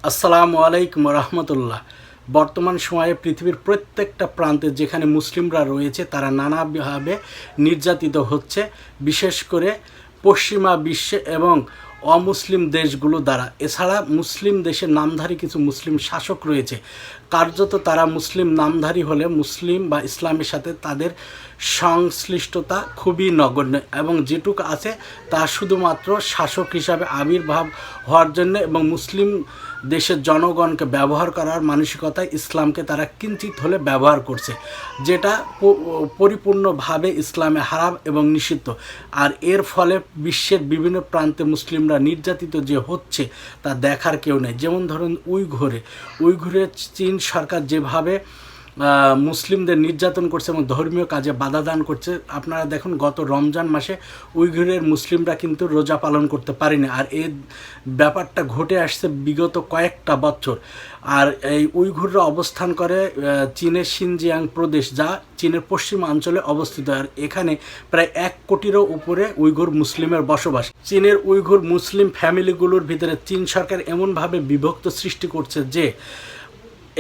আসসালামু আলাইকুম রহমতুল্লাহ। বর্তমান সময়ে পৃথিবীর প্রত্যেকটা প্রান্তে যেখানে মুসলিমরা রয়েছে তারা নানাভাবে নির্যাতিত হচ্ছে, বিশেষ করে পশ্চিমা বিশ্বে এবং অমুসলিম দেশগুলো দ্বারা। এছাড়া মুসলিম দেশের নামধারী কিছু মুসলিম শাসক রয়েছে, কার্যত তারা মুসলিম নামধারী হলে মুসলিম বা ইসলামের সাথে তাদের সংশ্লিষ্টতা খুবই নগণ্য এবং যেটুকু আছে তা শুধুমাত্র শাসক হিসাবে আবির্ভাব হওয়ার জন্য এবং মুসলিম দেশের জনগণকে ব্যবহার করার মানসিকতায় ইসলামকে তারা কিঞ্চিত হলে ব্যবহার করছে, যেটা পরিপূর্ণভাবে ইসলামে হারাম এবং নিষিদ্ধ। আর এর ফলে বিশ্বের বিভিন্ন প্রান্তে মুসলিমরা নির্যাতিত যে হচ্ছে তা দেখার কেউ নেই। যেমন ধরুন উইঘুরে চীন সরকার যেভাবে মুসলিমদের নির্যাতন করছে এবং ধর্মীয় কাজে বাধা দান করছে। আপনারা দেখুন, গত রমজান মাসে উইঘুরের মুসলিমরা কিন্তু রোজা পালন করতে পারেনি, আর এই ব্যাপারটা ঘটে আসছে বিগত কয়েকটা বছর। আর এই উইঘুররা অবস্থান করে চীনের সিনজিয়াং প্রদেশ, যা চীনের পশ্চিমাঞ্চলে অবস্থিত। আর এখানে প্রায় 1 কোটিরও উপরে উইঘুর মুসলিমের বসবাস। চীনের উইঘুর মুসলিম ফ্যামিলিগুলোর ভিতরে চীন সরকার এমনভাবে বিভক্ত সৃষ্টি করছে যে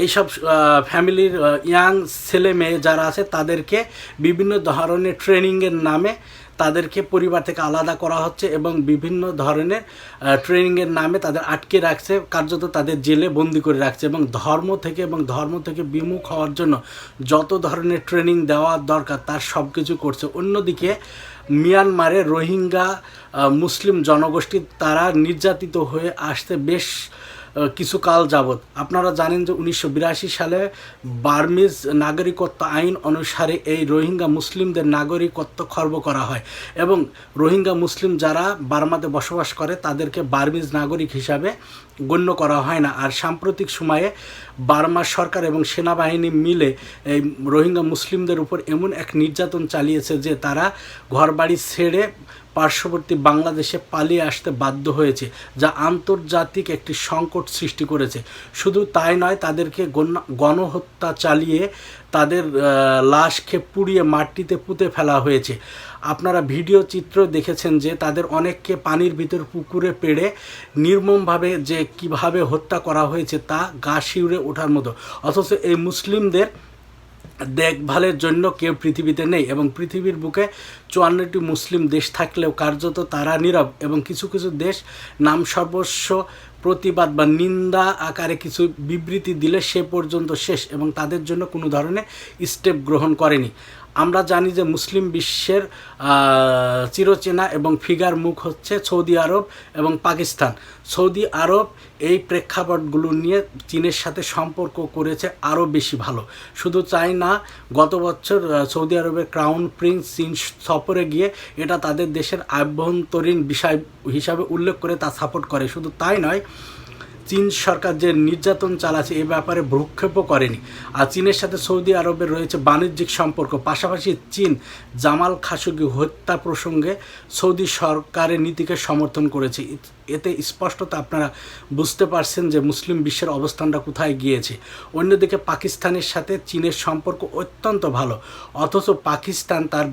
এইসব ফ্যামিলির ইয়াং ছেলে মেয়ে যারা আছে তাদেরকে বিভিন্ন ধরনের ট্রেনিংয়ের নামে তাদেরকে পরিবার থেকে আলাদা করা হচ্ছে এবং বিভিন্ন ধরনের ট্রেনিংয়ের নামে তাদের আটকে রাখছে, কার্যত তাদের জেলে বন্দি করে রাখছে এবং ধর্ম থেকে বিমুখ হওয়ার জন্য যত ধরনের ট্রেনিং দেওয়া দরকার তার সব কিছু করছে। অন্যদিকে মিয়ানমারে রোহিঙ্গা মুসলিম জনগোষ্ঠী তারা নির্যাতিত হয়ে আসতে বেশ কিছু কাল যাবৎ। আপনারা জানেন যে 1982 সালে বার্মিজ নাগরিকত্ব আইন অনুসারে এই রোহিঙ্গা মুসলিমদের নাগরিকত্ব খর্ব করা হয় এবং রোহিঙ্গা মুসলিম যারা বার্মাতে বসবাস করে তাদেরকে বার্মিজ নাগরিক হিসাবে গণ্য করা হয় না। আর সাম্প্রতিক সময়ে বার্মার সরকার এবং সেনাবাহিনী মিলে এই রোহিঙ্গা মুসলিমদের উপর এমন এক নির্যাতন চালিয়েছে যে তারা ঘরবাড়ি ছেড়ে পার্শ্ববর্তী বাংলাদেশে পালিয়ে আসতে বাধ্য হয়েছে, যা আন্তর্জাতিক একটি সংকট সৃষ্টি করেছে। শুধু তাই নয়, তাদেরকে গণহত্যা চালিয়ে তাদের লাশকে পুড়িয়ে মাটিতে পুঁতে ফেলা হয়েছে। আপনারা ভিডিও চিত্র দেখেছেন যে তাদের অনেককে পানির ভিতর পুকুরে পেড়ে নির্মমভাবে যে কিভাবে হত্যা করা হয়েছে তা গা শিউরে ওঠার মতো। অথচ এই মুসলিমদের দেখভালের জন্য কেউ পৃথিবীতে নেই এবং পৃথিবীর বুকে 54টি মুসলিম দেশ থাকলেও কার্যত তারা নীরব এবং কিছু কিছু দেশ নাম সর্বস্ব প্রতিবাদ বা নিন্দা আকারে কিছু বিবৃতি দিলে সে পর্যন্ত শেষ এবং তাদের জন্য কোনো ধরনের স্টেপ গ্রহণ করেনি। আমরা জানি যে মুসলিম বিশ্বের চিরচেনা এবং ফিগার মুখ হচ্ছে সৌদি আরব এবং পাকিস্তান। সৌদি আরব এই প্রেক্ষাপটগুলো নিয়ে চীনের সাথে সম্পর্ক করেছে আরও বেশি ভালো। শুধু চাই না, গত বছর সৌদি আরবের ক্রাউন প্রিন্স চীন সফরে গিয়ে এটা তাদের দেশের আভ্যন্তরীণ বিষয় হিসাবে উল্লেখ করে তা সাপোর্ট করে। শুধু তাই নয়, চীন সরকার যে নির্যাতন চালাচ্ছে এ ব্যাপারে ভ্রুক্ষেপও করেনি। আর চীনের সাথে সৌদি আরবের রয়েছে বাণিজ্যিক সম্পর্ক। পাশাপাশি চীন জামাল খাশোগি হত্যা প্রসঙ্গে সৌদি সরকারের নীতিকে সমর্থন করেছে। এতে স্পষ্টত আপনারা বুঝতে পারছেন যে মুসলিম বিশ্বের অবস্থানটা কোথায় গিয়েছে। অন্যদিকে পাকিস্তানের সাথে চীনের সম্পর্ক অত্যন্ত ভালো, অথচ পাকিস্তান তার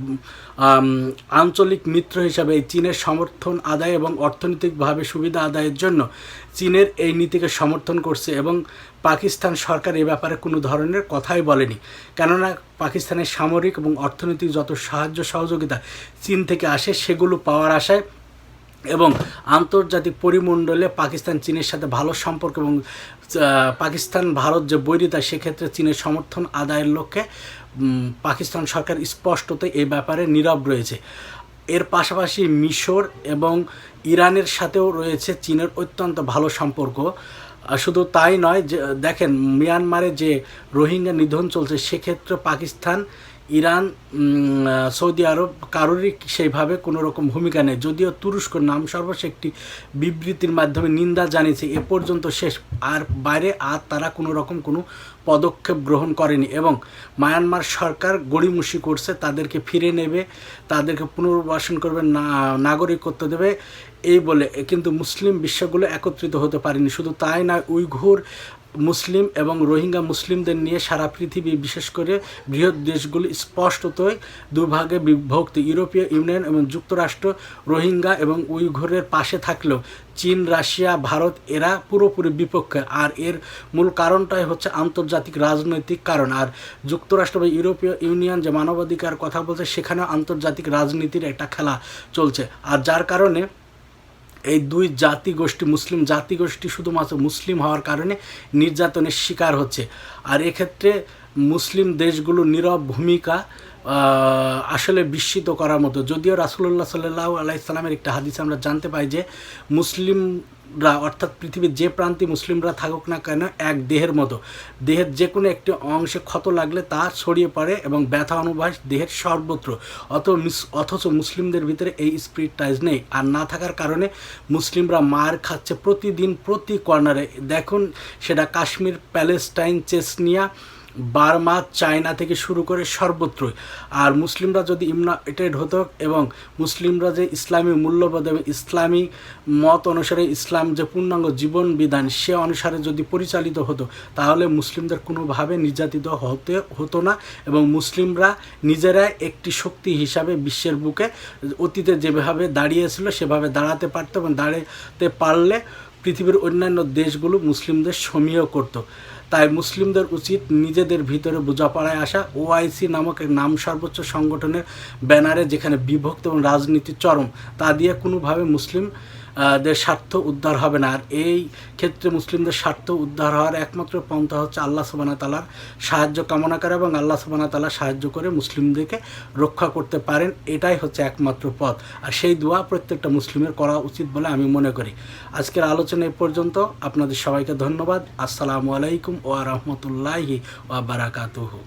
আঞ্চলিক মিত্র হিসাবে এই চীনের সমর্থন আদায় এবং অর্থনৈতিকভাবে সুবিধা আদায়ের জন্য চীনের এই নীতিকে সমর্থন করছে এবং পাকিস্তান সরকার এ ব্যাপারে কোনো ধরনের কথাই বলেনি। কেননা পাকিস্তানের সামরিক এবং অর্থনৈতিক যত সাহায্য সহযোগিতা চীন থেকে আসে সেগুলো পাওয়ার আশায় এবং আন্তর্জাতিক পরিমণ্ডলে পাকিস্তান চীনের সাথে ভালো সম্পর্ক এবং পাকিস্তান ভারত যে বৈরিতা সেক্ষেত্রে চীনের সমর্থন আদায়ের লক্ষ্যে পাকিস্তান সরকার স্পষ্টতই এই ব্যাপারে নীরব রয়েছে। এর পাশাপাশি মিশর এবং ইরানের সাথেও রয়েছে চীনের অত্যন্ত ভালো সম্পর্ক। শুধু তাই নয়, যে দেখেন মিয়ানমারে যে রোহিঙ্গা নিধন চলছে সেক্ষেত্রে পাকিস্তান, ইরান, সৌদি আরব কারোরই সেইভাবে কোনো রকম ভূমিকা নেই। যদিও তুরস্ক নাম সর্বশেষ একটি বিবৃতির মাধ্যমে নিন্দা জানিয়েছে, এ পর্যন্ত শেষ। আর বাইরে আর তারা কোনো রকম কোনো পদক্ষেপ গ্রহণ করেনি এবং মায়ানমার সরকার গড়িমসি করছে, তাদেরকে ফিরে নেবে, তাদেরকে পুনর্বাসন করবে, নাগরিকত্ব দেবে এই বলে। কিন্তু মুসলিম বিশ্বগুলো একত্রিত হতে পারেনি। শুধু তাই নয়, উইঘুর মুসলিম এবং রোহিঙ্গা মুসলিমদের নিয়ে সারা পৃথিবী, বিশেষ করে বৃহৎ দেশগুলি স্পষ্টতই দুভাগে বিভক্ত। ইউরোপীয় ইউনিয়ন এবং যুক্তরাষ্ট্র রোহিঙ্গা এবং উইঘুরের পাশে থাকলেও চীন, রাশিয়া, ভারত এরা পুরোপুরি বিপক্ষে। আর এর মূল কারণটাই হচ্ছে আন্তর্জাতিক রাজনৈতিক কারণ। আর যুক্তরাষ্ট্র বা ইউরোপীয় ইউনিয়ন যে মানবাধিকার কথা বলছে, সেখানেও আন্তর্জাতিক রাজনীতির একটা খেলা চলছে। আর যার কারণে এই দুই জাতিগোষ্ঠী, মুসলিম জাতিগোষ্ঠী শুধুমাত্র মুসলিম হওয়ার কারণে নির্যাতনের শিকার হচ্ছে। আর এক্ষেত্রে মুসলিম দেশগুলো নীরব ভূমিকা আসলে বিস্মিত করার মতো। যদিও রাসূলুল্লাহ সাল্লাল্লাহু আলাইহি সাল্লামের একটা হাদিসে আমরা জানতে পাই যে মুসলিমরা, অর্থাৎ পৃথিবীর যে প্রান্তে মুসলিমরা থাকুক না কেন, এক দেহের মতো। দেহের যে কোনো একটি অংশে ক্ষত লাগলে তা ছড়িয়ে পড়ে এবং ব্যথা অনুভব দেহের সর্বত্র। অথচ মুসলিমদের ভিতরে এই স্পিরিটটাইজ নেই। আর না থাকার কারণে মুসলিমরা মার খাচ্ছে প্রতিদিন, প্রতি কর্নারে। দেখুন, সেটা Kashmir, Palestine, Chechnya, Burma, China থেকে শুরু করে সর্বত্রই। আর মুসলিমরা যদি ইউনাইটেড হতো এবং মুসলিমরা যে ইসলামী মূল্যবোধ এবং ইসলামী মত অনুসারে ইসলাম যে পূর্ণাঙ্গ জীবন বিধান সে অনুসারে যদি পরিচালিত হতো, তাহলে মুসলিমদের কোনোভাবে নির্যাতিত হতো না এবং মুসলিমরা নিজেরাই একটি শক্তি হিসাবে বিশ্বের বুকে অতীতে যেভাবে দাঁড়িয়েছিল সেভাবে দাঁড়াতে পারত এবং দাঁড়াতে পারলে পৃথিবীর অন্যান্য দেশগুলো মুসলিমদের সমীহ করত। তাই মুসলিমদের উচিত নিজেদের ভিতরে বোঝাপড়ায় আসা। ওআইসি নামক এক নাম সর্বোচ্চ সংগঠনের ব্যানারে, যেখানে বিভক্ত এবং রাজনীতি চরম, তা দিয়ে কোনোভাবে মুসলিমদের স্বার্থ উদ্ধার হবে না। আর এই ক্ষেত্রে মুসলিমদের স্বার্থ উদ্ধার হওয়ার একমাত্র পন্থা হচ্ছে আল্লাহ সুবহানাহু ওয়া তাআলার সাহায্য কামনা করা, এবং আল্লাহ সুবহানাহু ওয়া তাআলা সাহায্য করে মুসলিমদেরকে রক্ষা করতে পারেন। এটাই হচ্ছে একমাত্র পথ। আর সেই দোয়া প্রত্যেকটা মুসলিমের করা উচিত বলে আমি মনে করি। আজকের আলোচনা এ পর্যন্ত। আপনাদের সবাইকে ধন্যবাদ। আসসালামু আলাইকুম ওয়া রাহমাতুল্লাহি ওয়া বারাকাতুহু।